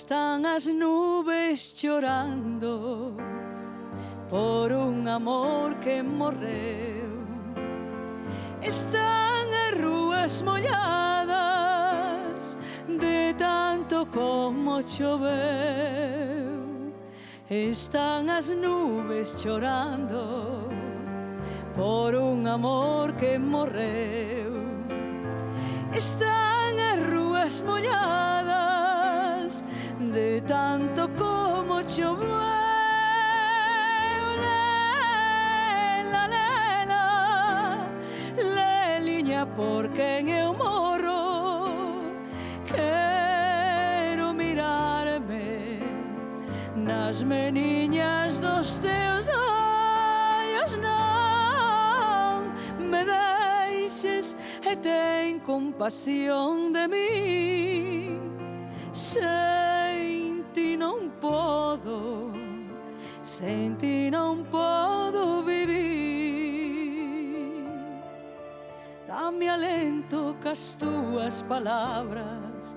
Están as nubes chorando por un amor que morreu. Están as rúas molladas de tanto como choveu. Están as nubes chorando por un amor que morreu. Están as rúas molladas de tanto como choveu. Lela, lela, leliña por quen eu morro. Quero mirarme nas meniñas dos teus ollos. Non me deixes e ten compasión de mí. Sen ti non podo, sen ti non podo vivir. Dame alento cas túas palabras,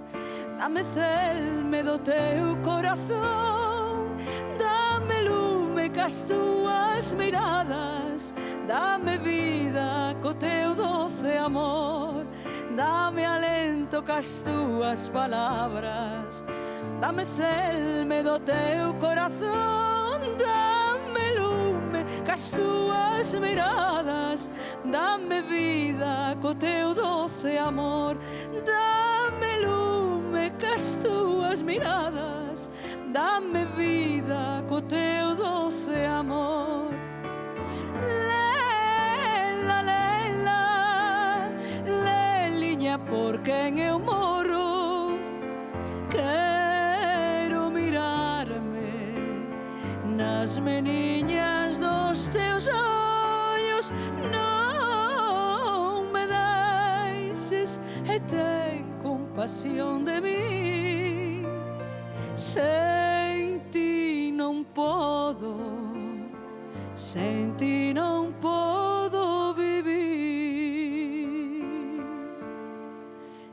dame celme do teu corazón, dame lume cas túas miradas, dame vida co teu doce amor. Dame alento cas túas palabras, dame celme do teu corazón, dame lume cas túas miradas, dame vida co teu doce amor. Dame lume cas túas miradas, dame vida co teu doce amor. Por quen eu morro, quero mirarme nas meniñas dos teus ollos. Non me deixes e ten compasión de mí. Sen ti non podo, sen ti non podo vivir.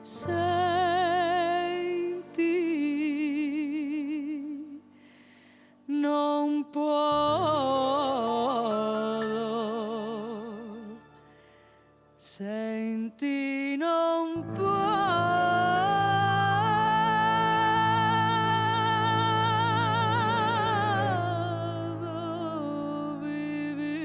Sen ti non podo, sen ti non podo vivir.